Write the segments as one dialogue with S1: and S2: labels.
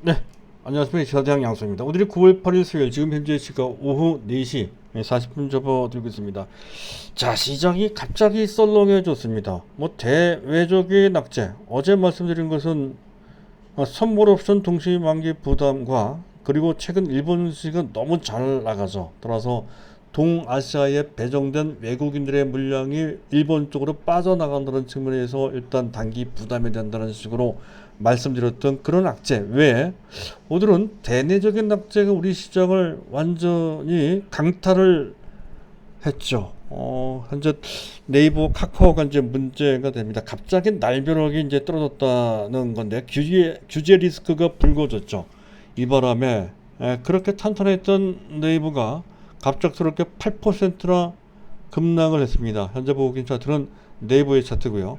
S1: 네, 안녕하십니까. 시사대학 양소입니다. 오늘이 9월 8일 수요일, 지금 현재 시각 오후 4시 40분 접어들고 있습니다. 자, 시장이 갑자기 썰렁해졌습니다. 대외적인 낙제. 어제 말씀드린 것은 선물 옵션 동시 만기 부담과 그리고 최근 일본 주식은 너무 잘 나가서 따라서 동아시아에 배정된 외국인들의 물량이 일본 쪽으로 빠져나간다는 측면에서 일단 단기 부담이 된다는 식으로 말씀드렸던 그런 악재 외에 오늘은 대내적인 악재가 우리 시장을 완전히 강타를 했죠. 현재 네이버, 카카오가 이제 문제가 됩니다. 갑자기 날벼락이 이제 떨어졌다는 건데 규제 리스크가 불거졌죠. 이 바람에 그렇게 탄탄했던 네이버가 갑작스럽게 8%나 급락을 했습니다. 현재 보고 계신 차트는 네이버의 차트고요.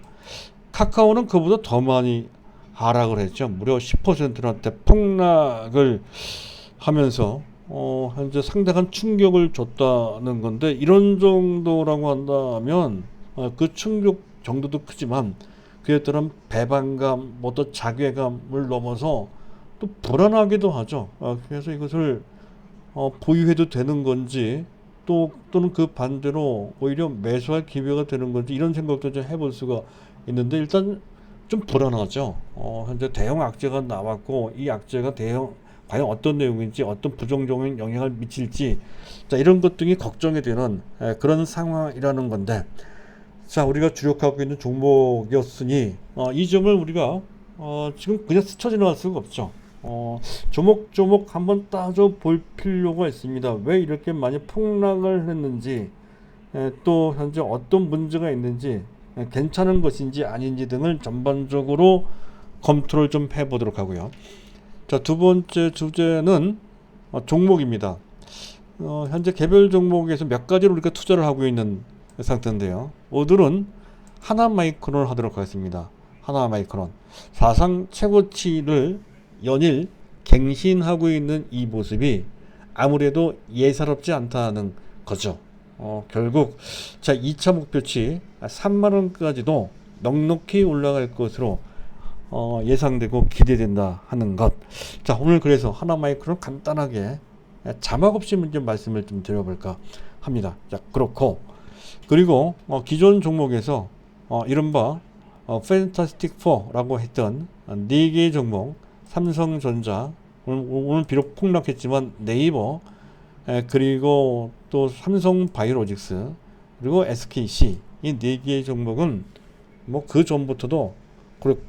S1: 카카오는 그보다 더 많이 하락을 했죠. 무려 10%나 대폭락을 하면서 현재 상당한 충격을 줬다는 건데, 이런 정도라고 한다면 그 충격 정도도 크지만 그에 따른 배반감, 또 자괴감을 넘어서 또 불안하기도 하죠. 그래서 이것을 보유해도 되는 건지 또는 그 반대로 오히려 매수할 기회가 되는 건지 이런 생각도 좀 해볼 수가 있는데, 일단 좀 불안하죠. 현재 대형 악재가 나왔고 이 악재가 과연 어떤 내용인지 어떤 부정적인 영향을 미칠지, 자, 이런 것 등이 걱정이 되는 그런 상황이라는 건데, 자, 우리가 주력하고 있는 종목이었으니 이 점을 우리가 지금 그냥 스쳐 지나갈 수가 없죠. 조목조목 한번 따져 볼 필요가 있습니다. 왜 이렇게 많이 폭락을 했는지, 또 현재 어떤 문제가 있는지, 괜찮은 것인지 아닌지 등을 전반적으로 검토를 좀 해보도록 하고요. 자, 두 번째 주제는 종목입니다. 현재 개별 종목에서 몇 가지로 우리가 투자를 하고 있는 상태인데요. 오늘은 하나마이크론을 하도록 하겠습니다. 하나마이크론 사상 최고치를 연일 갱신하고 있는 이 모습이 아무래도 예사롭지 않다는 거죠. 결국 자, 2차 목표치 3만원까지도 넉넉히 올라갈 것으로 예상되고 기대된다 하는 것. 자, 오늘 그래서 하나마이크론 간단하게 자막 없이 문제 말씀을 좀 드려볼까 합니다. 자, 그리고 기존 종목에서 이른바 팬타스틱 4라고 했던 4개의 종목, 삼성전자, 오늘 비록 폭락했지만 네이버, 그리고 또 삼성바이오로직스, 그리고 SKC, 이 4개의 종목은 그 전부터도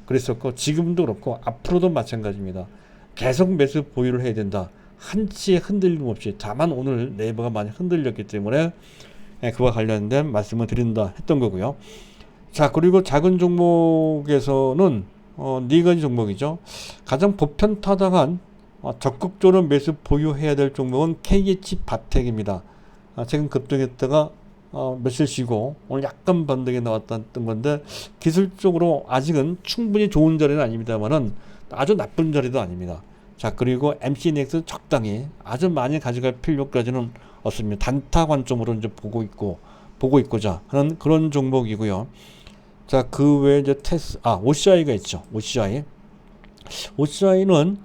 S1: 그랬었고 지금도 그렇고 앞으로도 마찬가지입니다. 계속 매수 보유를 해야 된다. 한치의 흔들림 없이. 다만 오늘 네이버가 많이 흔들렸기 때문에 그와 관련된 말씀을 드린다 했던 거고요. 자, 그리고 작은 종목에서는 4가지 종목이죠. 가장 보편타당한 적극적으로 매수 보유해야 될 종목은 KH바텍입니다. 최근 급등했다가 며칠 쉬고 오늘 약간 반등이 나왔던 건데, 기술적으로 아직은 충분히 좋은 자리는 아닙니다만은 아주 나쁜 자리도 아닙니다. 자, 그리고 MCNX 적당히, 아주 많이 가져갈 필요까지는 없습니다. 단타 관점으로 이제 보고 있고자 하는 그런 종목이고요. 자, 그 외에 이제 OCI가 있죠. OCI는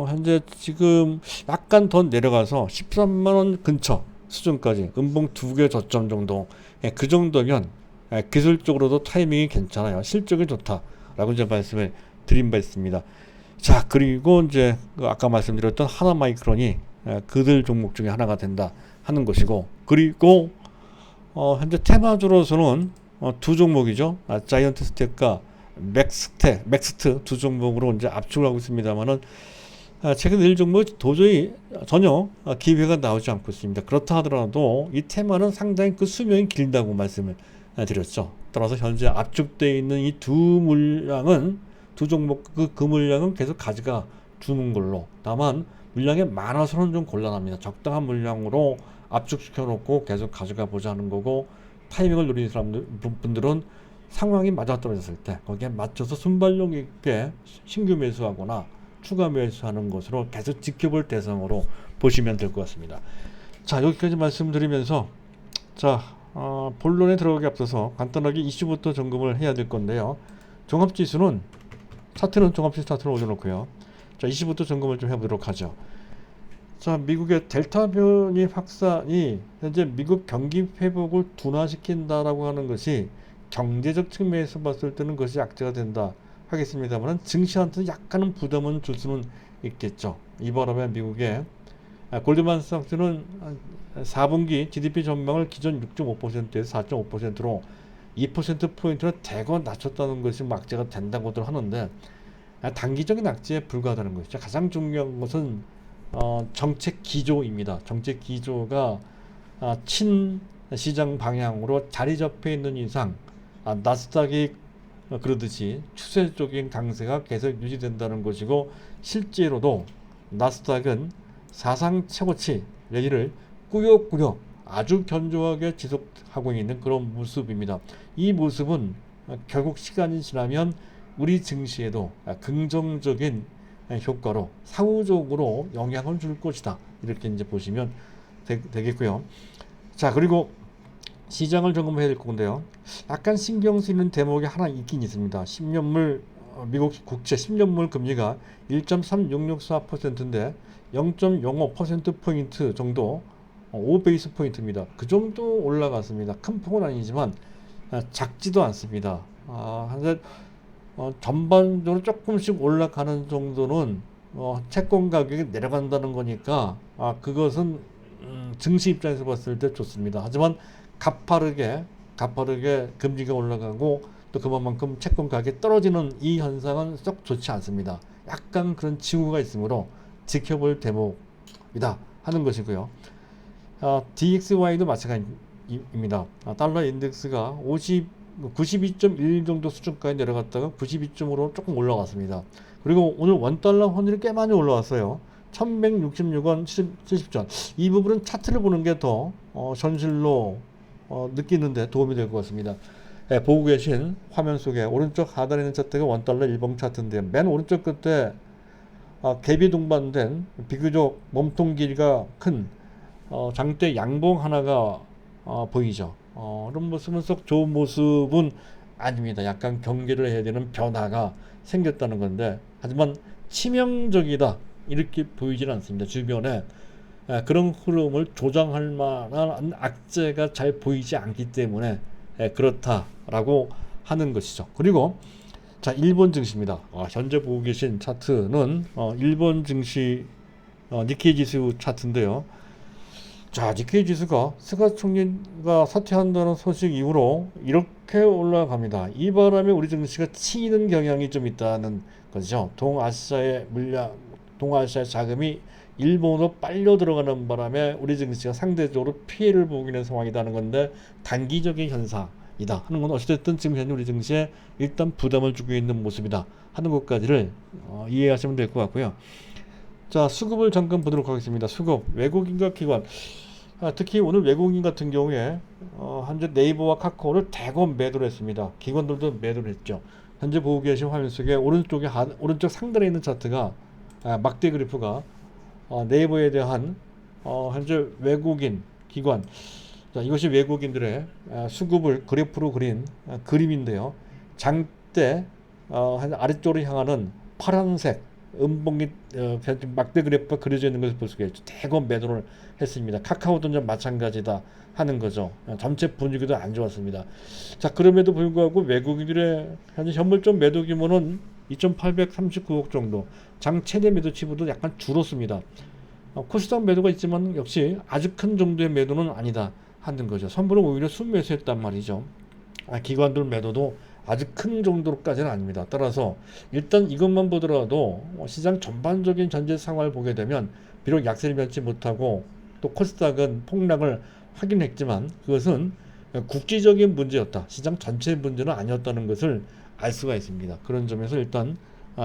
S1: 현재 지금 약간 더 내려가서 13만원 근처 수준까지 음봉 2개 저점 정도, 그 정도면 기술적으로도 타이밍이 괜찮아요. 실적이 좋다라고 이제 말씀을 드린 바 있습니다. 자, 그리고 이제 아까 말씀드렸던 하나마이크론이 그들 종목 중에 하나가 된다 하는 것이고, 그리고 현재 테마주로서는 두 종목이죠. 자이언트 스택과 맥스트 두 종목으로 이제 압축을 하고 있습니다만은, 최근 1종목 도저히 전혀 기회가 나오지 않고 있습니다. 그렇다 하더라도 이 테마는 상당히 그 수명이 길다고 말씀을 드렸죠. 따라서 현재 압축되어 있는 이 두 종목 그 물량은 계속 가져가 주는 걸로. 다만 물량이 많아서는 좀 곤란합니다. 적당한 물량으로 압축시켜 놓고 계속 가져가 보자는 거고, 타이밍을 노리는 분들은 상황이 맞아떨어졌을 때 거기에 맞춰서 순발력 있게 신규 매수하거나 추가 매수하는 것으로 계속 지켜볼 대상으로 보시면 될 것 같습니다. 자, 여기까지 말씀드리면서, 자, 본론에 들어가기 앞서서 간단하게 이슈부터 점검을 해야 될 건데요. 종합지수는 종합지수 차트를 올려놓고요. 자, 이시부터 점검을 좀 해보도록 하죠. 자, 미국의 델타 변이 확산이 현재 미국 경기 회복을 둔화시킨다라고 하는 것이 경제적 측면에서 봤을 때는 그것이 악재가 된다 하겠습니다만 증시한테는 약간은 부담은 줄 수는 있겠죠. 이 바람에 미국의 골드만삭스는 4분기 GDP 전망을 기존 6.5%에서 4.5%로 2%포인트를 대거 낮췄다는 것이 뭐 악재가 된다고들 하는데 단기적인 악재에 불과하다는 것이죠. 가장 중요한 것은 정책 기조입니다. 정책 기조가 친시장 방향으로 자리 잡혀 있는 이상 나스닥이 그러듯이 추세적인 강세가 계속 유지된다는 것이고 실제로도 나스닥은 사상 최고치 내지를 꾸역꾸역 아주 견조하게 지속하고 있는 그런 모습입니다. 이 모습은 결국 시간이 지나면 우리 증시에도 긍정적인 효과로 사후적으로 영향을 줄 것이다. 이렇게 이제 보시면 되겠고요. 자, 그리고 시장을 점검해야 될 건데요. 약간 신경 쓰이는 대목이 하나 있긴 있습니다. 10년물 미국 국채 10년물 금리가 1.3664%인데 0.05%포인트 정도 5베이스 포인트입니다. 그 정도 올라갔습니다. 큰 폭은 아니지만 작지도 않습니다. 근데 전반적으로 조금씩 올라가는 정도는 채권 가격이 내려간다는 거니까 그것은 증시 입장에서 봤을 때 좋습니다. 하지만 가파르게 금리가 올라가고 또 그만큼 채권 가격이 떨어지는 이 현상은 썩 좋지 않습니다. 약간 그런 징후가 있으므로 지켜볼 대목이다 하는 것이고요. DXY도 마찬가지입니다. 달러 인덱스가 92.1 정도 수준까지 내려갔다가 92점으로 조금 올라갔습니다. 그리고 오늘 원달러 환율이 꽤 많이 올라왔어요. 1166원 70전. 이 부분은 차트를 보는 게 더 현실로 느끼는데 도움이 될 것 같습니다. 보고 계신 화면 속에 오른쪽 하단에 있는 차트가 원달러 일봉 차트인데요. 맨 오른쪽 끝에 갭이 동반된 비교적 몸통 길이가 큰 장대 양봉 하나가 보이죠. 이런 모습은 썩 좋은 모습은 아닙니다. 약간 경계를 해야 되는 변화가 생겼다는 건데 하지만 치명적이다 이렇게 보이지는 않습니다. 주변에 그런 흐름을 조장할 만한 악재가 잘 보이지 않기 때문에 그렇다라고 하는 것이죠. 그리고 자, 일본 증시입니다. 현재 보고 계신 차트는 일본 증시 니케이 지수 차트인데요. 자, 니케이 지수가 스가 총리가 사퇴한다는 소식 이후로 이렇게 올라갑니다. 이 바람에 우리 증시가 치이는 경향이 좀 있다는 거죠. 동아시아의 자금이 일본으로 빨려 들어가는 바람에 우리 증시가 상대적으로 피해를 보고 있는 상황이라는 건데 단기적인 현상이다 하는 건 어쨌든 지금 현재 우리 증시에 일단 부담을 주고 있는 모습이다 하는 것까지를 이해하시면 될 것 같고요. 자, 수급을 잠깐 보도록 하겠습니다. 수급, 외국인과 기관. 특히 오늘 외국인 같은 경우에 현재 네이버와 카카오를 대거 매도를 했습니다. 기관들도 매도를 했죠. 현재 보고 계신 화면 속에 오른쪽 상단에 있는 차트가 막대 그래프가 네이버에 대한 현재 외국인 기관, 자, 이것이 외국인들의 수급을 그래프로 그린 그림인데요. 장대 아래쪽으로 향하는 파란색 음봉이 막대 그래프가 그려져 있는 것을 볼 수가 있죠. 대거 매도를 했습니다. 카카오도 마찬가지다 하는 거죠. 전체 분위기도 안 좋았습니다. 자, 그럼에도 불구하고 외국인들의 현재 현물적 매도 규모는 2,839억 정도, 장 최대 매도 치부도 약간 줄었습니다. 코스닥 매도가 있지만 역시 아주 큰 정도의 매도는 아니다 하는 거죠. 선물은 오히려 순매수했단 말이죠. 기관들 매도도 아주 큰 정도로까지는 아닙니다. 따라서 일단 이것만 보더라도 시장 전반적인 전체 상황을 보게 되면 비록 약세를 면치 못하고 또 코스닥은 폭락을 하긴 했지만 그것은 국지적인 문제였다. 시장 전체의 문제는 아니었다는 것을 알 수가 있습니다. 그런 점에서 일단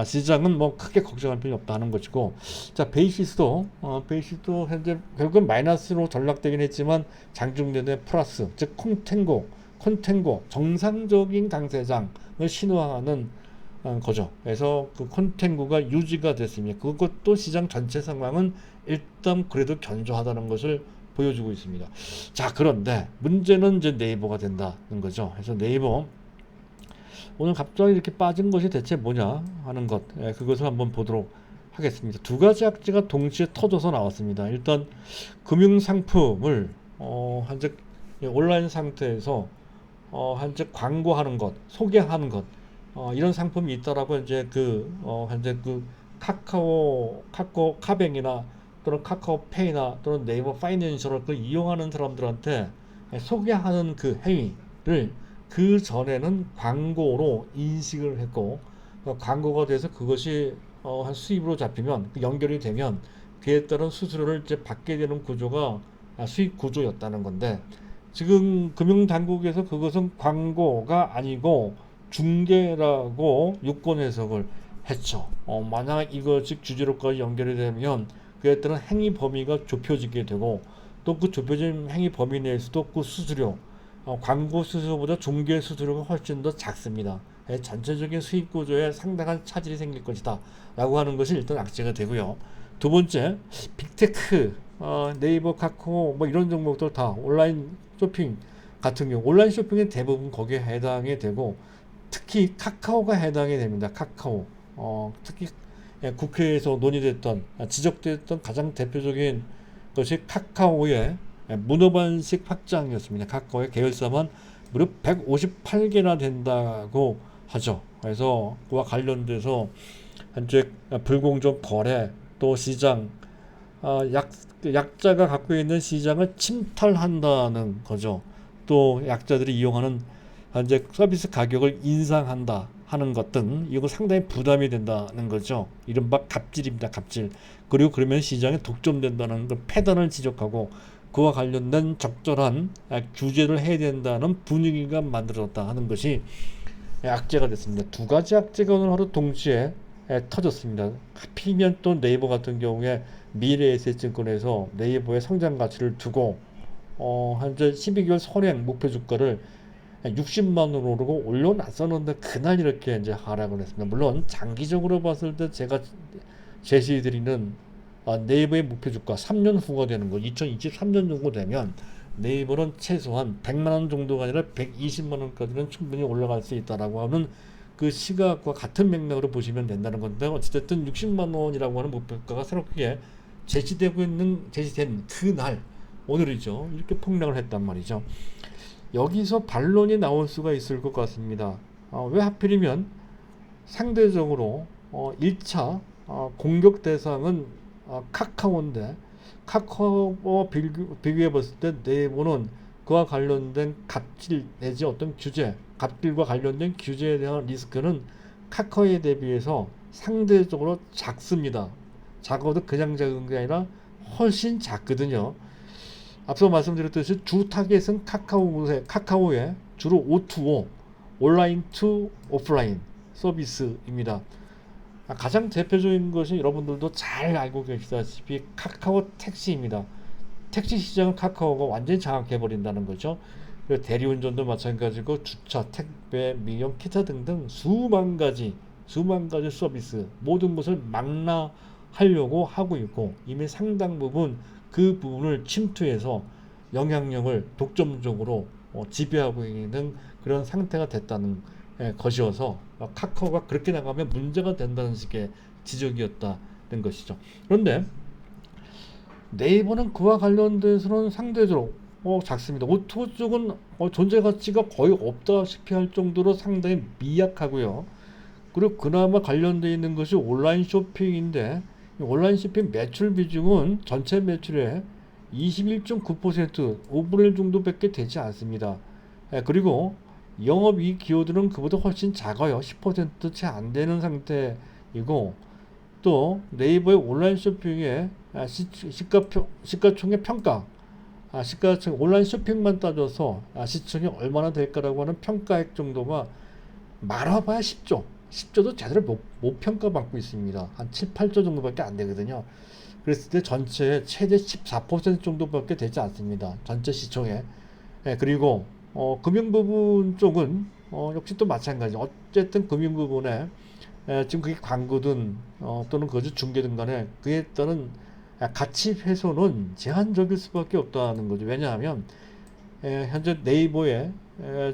S1: 시장은 뭐 크게 걱정할 필요 없다는 것이고, 자, 베이시스도 현재 결국은 마이너스로 전락되긴 했지만 장중 내내 플러스, 즉 콘탱고 정상적인 강세장을 신호하는 거죠. 그래서 그 콘탱고가 유지가 됐습니다. 그것도 시장 전체 상황은 일단 그래도 견조하다는 것을 보여주고 있습니다. 자, 그런데 문제는 이제 네이버가 된다는 거죠. 그래서 네이버 오늘 갑자기 이렇게 빠진 것이 대체 뭐냐 하는 것, 그것을 한번 보도록 하겠습니다. 두 가지 악재가 동시에 터져서 나왔습니다. 일단 금융 상품을 현재 온라인 상태에서 현재 광고하는 것, 소개하는 것, 이런 상품이 있다라고 이제 현재 카카오 카뱅이나 또는 카카오페이나 또는 네이버 파이낸셜을 이용하는 사람들한테 소개하는 그 행위를 그 전에는 광고로 인식을 했고, 광고가 돼서 그것이 한 수입으로 잡히면, 연결이 되면 그에 따른 수수료를 이제 받게 되는 구조가 수익 구조였다는 건데, 지금 금융당국에서 그것은 광고가 아니고 중개라고 유권 해석을 했죠. 만약 이것이 규제로까지 연결이 되면 그에 따른 행위 범위가 좁혀지게 되고, 또 그 좁혀진 행위 범위 내에서도 그 수수료, 광고 수수료보다 중개 수수료가 훨씬 더 작습니다. 전체적인 수익 구조에 상당한 차질이 생길 것이다 라고 하는 것이 일단 악재가 되고요. 두 번째, 빅테크, 네이버, 카카오 뭐 이런 종목들 다 온라인 쇼핑 같은 경우, 온라인 쇼핑은 대부분 거기에 해당이 되고, 특히 카카오가 해당이 됩니다. 카카오, 특히 국회에서 논의됐던, 지적됐던 가장 대표적인 것이 카카오의 문어반식 확장이었습니다. 카카오의 계열사만 무려 158개나 된다고 하죠. 그래서 그와 관련돼서 현재 불공정 거래, 또 시장, 약자가 갖고 있는 시장을 침탈한다는 거죠. 또 약자들이 이용하는 현재 서비스 가격을 인상한다 하는 것 등, 이거 상당히 부담이 된다는 거죠. 이른바 갑질입니다. 갑질. 그리고 그러면 시장에 독점된다는 그 패단을 지적하고, 그와 관련된 적절한 규제를 해야 된다는 분위기가 만들어졌다 하는 것이 악재가 됐습니다. 두 가지 악재가 오늘 하루 동시에 터졌습니다. 하필이면 또 네이버 같은 경우에 미래에셋증권에서 네이버의 성장 가치를 두고 현재 12개월 선행 목표 주가를 60만 원으로 오르고 올려놨었는데, 그날 이렇게 이제 하락을 했습니다. 물론 장기적으로 봤을 때 제가 제시해드리는 네이버의 목표 주가 3년 후가 되는 거, 2023년 정도 되면 네이버는 최소한 100만 원 정도가 아니라 120만 원까지는 충분히 올라갈 수 있다라고 하는 그 시각과 같은 맥락으로 보시면 된다는 건데, 어찌됐든 60만 원이라고 하는 목표가가 새롭게 제시된 그날, 오늘이죠. 이렇게 폭락을 했단 말이죠. 여기서 반론이 나올 수가 있을 것 같습니다. 왜 하필이면 상대적으로 1차 공격 대상은 카카오인데, 카카오와 비교해 봤을 때 네이버는 그와 관련된 갑질 내지 어떤 규제, 갑질과 관련된 규제에 대한 리스크는 카카오에 대비해서 상대적으로 작습니다. 작아도 그냥 작은 게 아니라 훨씬 작거든요. 앞서 말씀드렸듯이 주 타겟은 카카오의 주로 O2O, 온라인 투 오프라인 서비스입니다. 가장 대표적인 것이 여러분들도 잘 알고 계시다시피 카카오 택시입니다. 택시 시장은 카카오가 완전히 장악해버린다는 거죠. 그리고 대리운전도 마찬가지고, 주차, 택배, 민영, 기타 등등 수만 가지 서비스, 모든 것을 망라하려고 하고 있고, 이미 상당 부분 그 부분을 침투해서 영향력을 독점적으로 지배하고 있는 그런 상태가 됐다는 것이어서, 카카오가 그렇게 나가면 문제가 된다는 식의 지적이었다는 것이죠. 그런데 네이버는 그와 관련돼서는 상대적으로 작습니다. 오토 쪽은 존재 가치가 거의 없다시피 할 정도로 상당히 미약하고요. 그리고 그나마 관련되어 있는 것이 온라인 쇼핑인데, 온라인 쇼핑 매출 비중은 전체 매출의 21.9%, 5분의 1 정도밖에 되지 않습니다. 그리고 영업이익 기여들은 그보다 훨씬 작아요. 10% 채 안 되는 상태이고, 또 네이버의 온라인 쇼핑의 시가총액 평가, 온라인 쇼핑만 따져서 시총이 얼마나 될까라고 하는 평가액 정도가 말아봐야 10조도 제대로 못 평가받고 있습니다. 한 7, 8조 정도밖에 안 되거든요. 그랬을 때 전체의 최대 14% 정도밖에 되지 않습니다. 전체 시총에. 그리고 금융 부분 쪽은 역시 또 마찬가지. 어쨌든 금융 부분에 지금 그게 광고든 또는 그것이 중개든 간에 그에 따른 가치 훼손은 제한적일 수밖에 없다는 거죠. 왜냐하면 현재 네이버의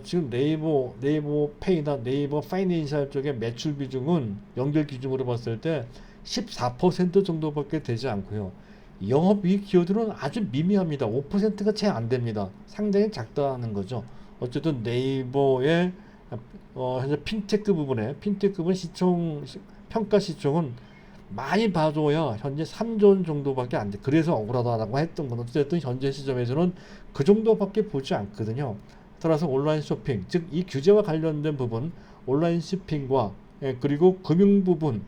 S1: 지금 네이버 페이나 네이버 파이낸셜 쪽의 매출 비중은 연결 기준으로 봤을 때 14% 정도밖에 되지 않고요. 영업이익 기여도는 아주 미미합니다. 5%가 채 안 됩니다. 상당히 작다는 거죠. 어쨌든 네이버의 현재 핀테크 부분에 핀테크 부분 평가 시총은 많이 봐줘야 현재 3조 원 정도밖에 안 돼. 그래서 억울하다라고 했던 건 어쨌든 현재 시점에서는 그 정도밖에 보지 않거든요. 따라서 온라인 쇼핑, 즉 이 규제와 관련된 부분, 온라인 쇼핑과 그리고 금융 부분을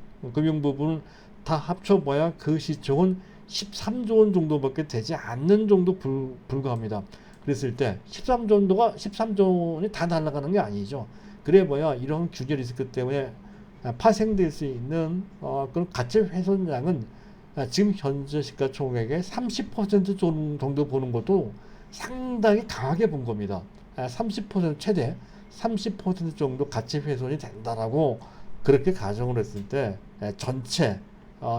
S1: 다 합쳐봐야 그 시총은 13조 원 정도밖에 되지 않는 정도 불과합니다. 그랬을 때 13조 원이 다 날아가는 게 아니죠. 그래봐야 이런 규제 리스크 때문에 파생될 수 있는 그런 가치 훼손량은 지금 현재 시가총액의 30% 정도 보는 것도 상당히 강하게 본 겁니다. 30% 최대 30% 정도 가치 훼손이 된다라고 그렇게 가정을 했을 때 전체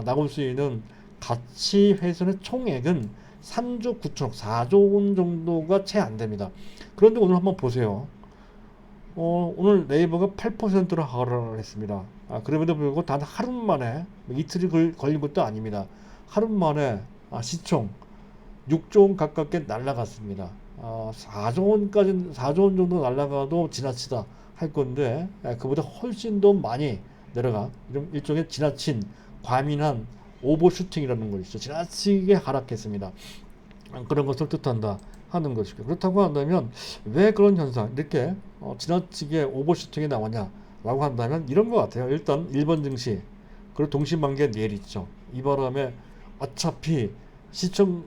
S1: 나올 수 있는 가치 훼손의 총액은 3조 9천억 4조 원 정도가 채 안 됩니다. 그런데 오늘 한번 보세요. 오늘 네이버가 8%로 하락을 했습니다. 그럼에도 불구하고 단 하루 만에 이틀이 걸린 것도 아닙니다. 하루 만에 시총 6조 원 가깝게 날아갔습니다. 4조 원 정도 날아가도 지나치다 할 건데 그보다 훨씬 더 많이 내려가 일종의 지나친 과민한 오버슈팅이라는 것이죠. 지나치게 하락했습니다. 그런 것을 뜻한다 하는 것이고, 그렇다고 한다면 왜 그런 현상 이렇게 지나치게 오버슈팅이 나오냐라고 한다면 이런 것 같아요. 일단 1번 증시 그리고 동시만기가 내일 있죠. 이 바람에 어차피 시청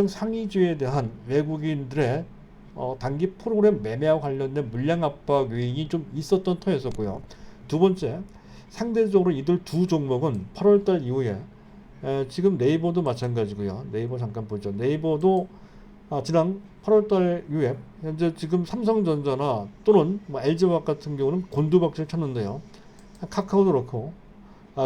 S1: 상위주에 대한 외국인들의 단기 프로그램 매매와 관련된 물량 압박 요인이 좀 있었던 터였었고요. 두 번째, 상대적으로 이들 두 종목은 8월달 이후에 지금 네이버도 마찬가지고요. 네이버 잠깐 보죠. 네이버도 지난 8월달 이후에 현재 지금 삼성전자나 또는 LG화학 같은 경우는 곤두박질 쳤는데요. 카카오도 그렇고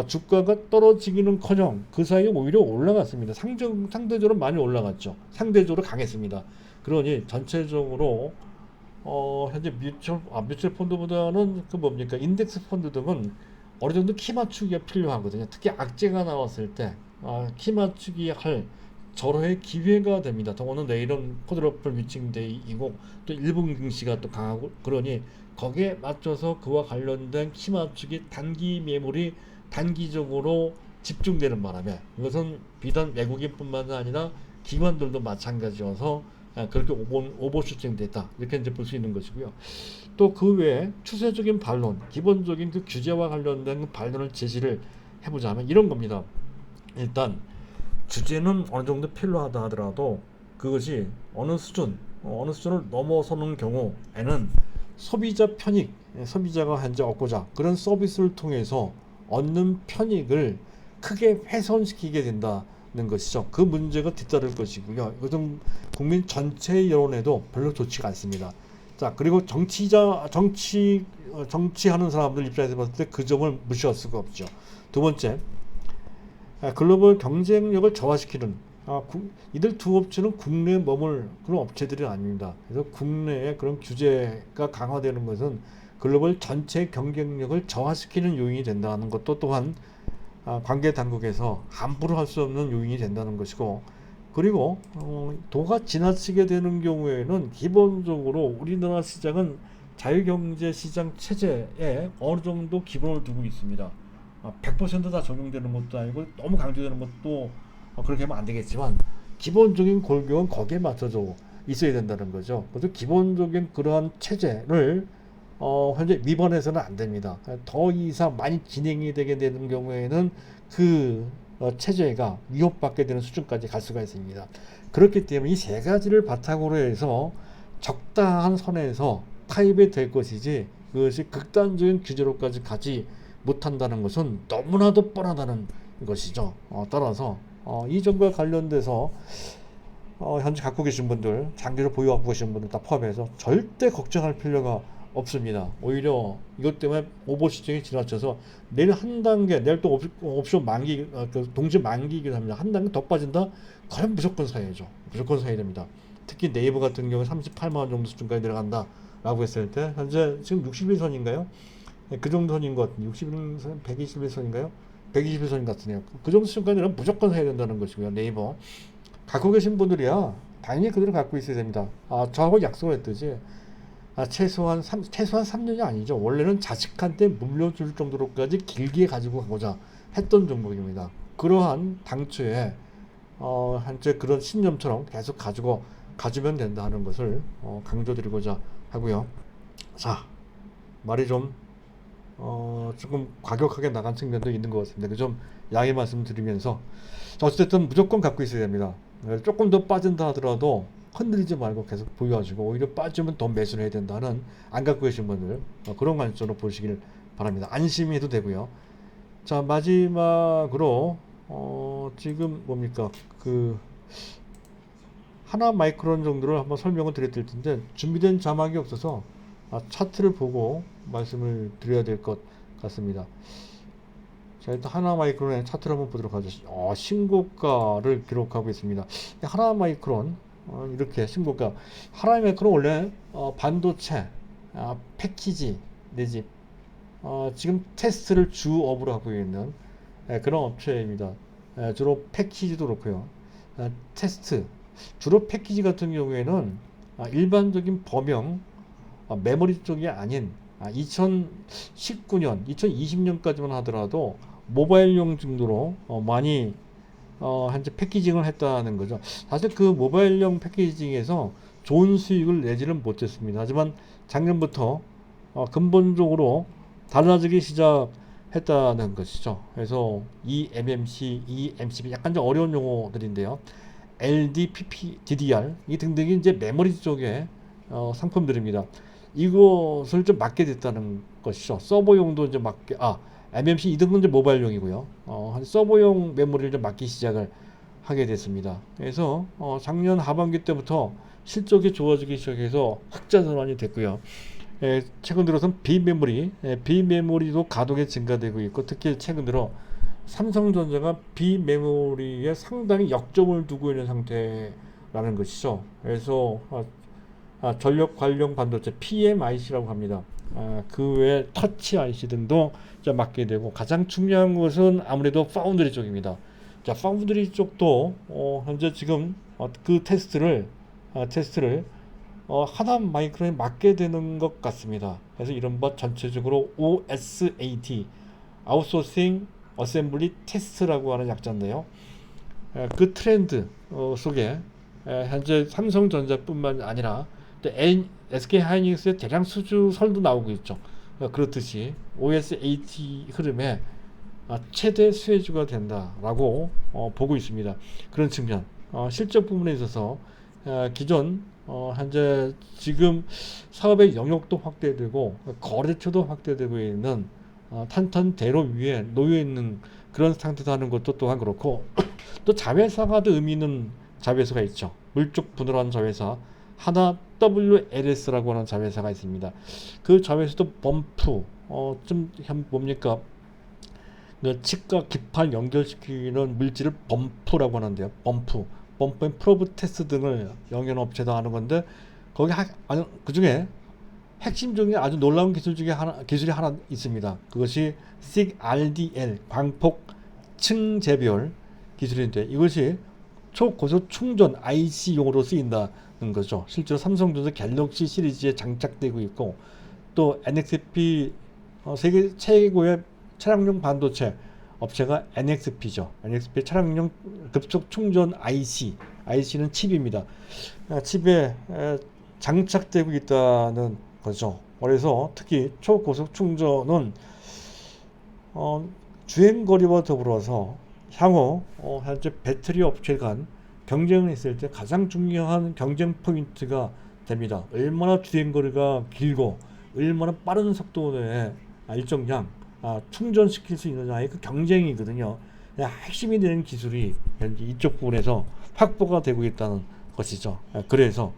S1: 주가가 떨어지기는커녕 그 사이에 오히려 올라갔습니다. 상대적으로 많이 올라갔죠. 상대적으로 강했습니다. 그러니 전체적으로 현재 뮤추얼 펀드보다는 그 뭡니까 인덱스 펀드 등은 어느 정도 키 맞추기가 필요하거든요. 특히 악재가 나왔을 때 키 맞추기 할 절호의 기회가 됩니다. 더구나 내일은 쿼드러플 위칭데이이고 또 일본 증시가 또 강하고 그러니 거기에 맞춰서 그와 관련된 키 맞추기 단기 매물이 단기적으로 집중되는 바람에 이것은 비단 외국인뿐만 아니라 기관들도 마찬가지여서 그렇게 오버슈팅 됐다 이렇게 이제 볼 수 있는 것이고요. 또 그 외에 추세적인 반론, 기본적인 그 규제와 관련된 그 반론을 제시를 해보자면 이런 겁니다. 일단 규제는 어느 정도 필요하다 하더라도 그것이 어느 수준을 넘어서는 경우에는 소비자 편익, 소비자가 현재 얻고자 그런 서비스를 통해서 얻는 편익을 크게 훼손시키게 된다는 것이죠. 그 문제가 뒤따를 것이고요. 이것은 국민 전체의 여론에도 별로 좋지가 않습니다. 자, 그리고 정치하는 사람들 입장에서 봤을 때 그 점을 무시할 수가 없죠. 두 번째, 글로벌 경쟁력을 저하시키는 이들 두 업체는 국내에 머물 그런 업체들이 아닙니다. 그래서 국내에 그런 규제가 강화되는 것은 글로벌 전체 경쟁력을 저하시키는 요인이 된다는 것도 또한 관계 당국에서 함부로 할 수 없는 요인이 된다는 것이고, 그리고 도가 지나치게 되는 경우에는 기본적으로 우리나라 시장은 자유경제 시장 체제에 어느 정도 기본을 두고 있습니다. 100% 적용되는 것도 아니고 너무 강조되는 것도 그렇게 하면 안 되겠지만 기본적인 골격은 거기에 맞춰져 있어야 된다는 거죠. 그래서 기본적인 그러한 체제를 현재 위반해서는 안 됩니다. 더 이상 많이 진행이 되게 되는 경우에는 그 체제가 위협받게 되는 수준까지 갈 수가 있습니다. 그렇기 때문에 이 세 가지를 바탕으로 해서 적당한 선에서 타입이 될 것이지 그것이 극단적인 규제로까지 가지 못한다는 것은 너무나도 뻔하다는 것이죠. 따라서 이 점과 관련돼서 현재 갖고 계신 분들, 장기로 보유하고 계신 분들 다 포함해서 절대 걱정할 필요가 없습니다. 오히려 이것 때문에 오버슈팅이 지나쳐서 내일 한 단계, 내일 또 옵션 만기, 동시 만기이기도 합니다. 한 단계 더 빠진다? 그럼 무조건 사야죠. 무조건 사야 됩니다. 특히 네이버 같은 경우 38만원 정도 수준까지 내려간다 라고 했을 때 현재 지금 61선인가요? 그 정도 선인 것 같은데 61선, 121선인가요? 120일선 같으네요. 그 정도 수준까지는 무조건 해야 된다는 것이고요. 네이버 갖고 계신 분들이야 당연히 그대로 갖고 있어야 됩니다. 저하고 약속을 했듯이 최소한 3년이 아니죠. 원래는 자식한테 물려줄 정도로까지 길게 가지고 가고자 했던 종목입니다. 그러한 당초에 한때 그런 신념처럼 계속 가지면 된다는 것을 강조드리고자 하고요. 자, 말이 좀 조금 과격하게 나간 측면도 있는 것 같습니다. 좀 양해 말씀드리면서 어쨌든 무조건 갖고 있어야 됩니다. 조금 더 빠진다 하더라도 흔들리지 말고 계속 보유하시고, 오히려 빠지면 더 매수를 해야 된다는, 안 갖고 계신 분들 그런 관점으로 보시길 바랍니다. 안심히 해도 되고요. 자, 마지막으로 지금 뭡니까, 그 하나 마이크론 정도를 한번 설명을 드릴 텐데 준비된 자막이 없어서 차트를 보고 말씀을 드려야 될 것 같습니다. 자, 일단 하나 마이크론의 차트를 한번 보도록 하죠. 신고가를 기록하고 있습니다. 하나 마이크론 이렇게 신고가. 하나 마이크론 원래 반도체 패키지 내지 지금 테스트를 주업으로 하고 있는 그런 업체입니다. 주로 패키지도 그렇고요. 테스트 주로 패키지 같은 경우에는 일반적인 범용 메모리 쪽이 아닌 2019년, 2020년까지만 하더라도 모바일용 정도로 많이 현재 패키징을 했다는 거죠. 사실 그 모바일용 패키징에서 좋은 수익을 내지는 못했습니다. 하지만 작년부터 근본적으로 달라지기 시작했다는 것이죠. 그래서 eMMC, eMCP 약간 좀 어려운 용어들인데요. LDPP, DDR 이 등등이 이제 메모리 쪽의 상품들입니다. 이것을 좀 맡게 됐다는 것이죠. 서버용도 이제 맡게, MMC 2등은 이제 모바일용이고요. 한 서버용 메모리를 좀 맡기 시작을 하게 됐습니다. 그래서 작년 하반기 때부터 실적이 좋아지기 시작해서 흑자 전환이 됐고요. 최근 들어서는 비메모리도 가동이 증가되고 있고, 특히 최근 들어 삼성전자가 비메모리에 상당히 역점을 두고 있는 상태라는 것이죠. 그래서 전력 관련 반도체 PMIC라고 합니다. 그 외에 터치 IC 등도 맡게 되고, 가장 중요한 것은 아무래도 파운드리 쪽입니다. 자, 파운드리 쪽도 현재 지금 그 테스트를 하나 마이크론에 맡게 되는 것 같습니다. 그래서 이른바 전체적으로 OSAT, 아웃소싱 어셈블리 테스트라고 하는 약자인데요. 그 트렌드 속에 현재 삼성전자뿐만 아니라 또 SK하이닉스의 대량 수주설도 나오고 있죠. 그렇듯이 OSAT 흐름에 최대 수혜주가 된다라고 보고 있습니다. 그런 측면, 실적 부분에 있어서 기존 현재 지금 사업의 영역도 확대되고 거래처도 확대되고 있는 탄탄대로 위에 놓여 있는 그런 상태라는 것도 또한 그렇고, 또 자회사가 더 의미 있는 자회사가 있죠. 물적 분할한 자회사 하나 WLS라고 하는 자회사가 있습니다. 그 자회사도 범프 좀 뭡니까, 그 치과 기판 연결시키는 물질을 범프라고 하는데요. 범프의 프로브 테스트 등을 영연 업체다 하는 건데, 거기 그 중에 핵심적인 아주 놀라운 기술이 하나 있습니다. 그것이 SIG-RDL 광폭 층재별 기술인데, 이것이 초고속 충전 IC용으로 쓰인다는 거죠. 실제로 삼성전자 갤럭시 시리즈에 장착되고 있고, 또 NXP 세계 최고의 차량용 반도체 업체가 NXP죠. NXP 차량용 급속 충전 IC는 칩입니다. 칩에 장착되고 있다는 거죠. 그래서 특히 초고속 충전은 주행거리와 더불어서 향후 현재 배터리 업체 간 경쟁을 했을 때 가장 중요한 경쟁 포인트가 됩니다. 얼마나 주행거리가 길고 얼마나 빠른 속도 내에 일정량 충전시킬 수 있느냐의 그 경쟁이거든요. 핵심이 되는 기술이 현재 이쪽 부분에서 확보가 되고 있다는 것이죠. 그래서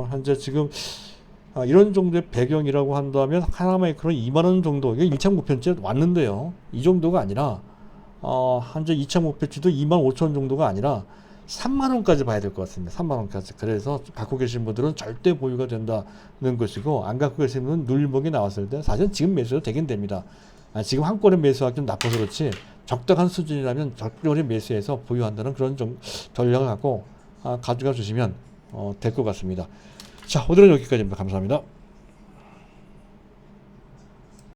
S1: 현재 지금 이런 정도의 배경이라고 한다면 하나 마이크론 2만원 정도, 이게 1차 목표치에 왔는데요. 이 정도가 아니라 현재 2차 목표치도 25,000원 정도가 아니라 3만원까지 봐야 될 것 같습니다. 3만원까지. 그래서 갖고 계신 분들은 절대 보유가 된다는 것이고, 안 갖고 계신 분은 눌림목이 나왔을 때 사실 지금 매수도 되긴 됩니다. 지금 한꺼번에 매수하기 좀 나빠서 그렇지 적당한 수준이라면 적절히 매수해서 보유한다는 그런 전략을 갖고 가져가 주시면 될 것 같습니다. 자, 오늘은 여기까지입니다. 감사합니다.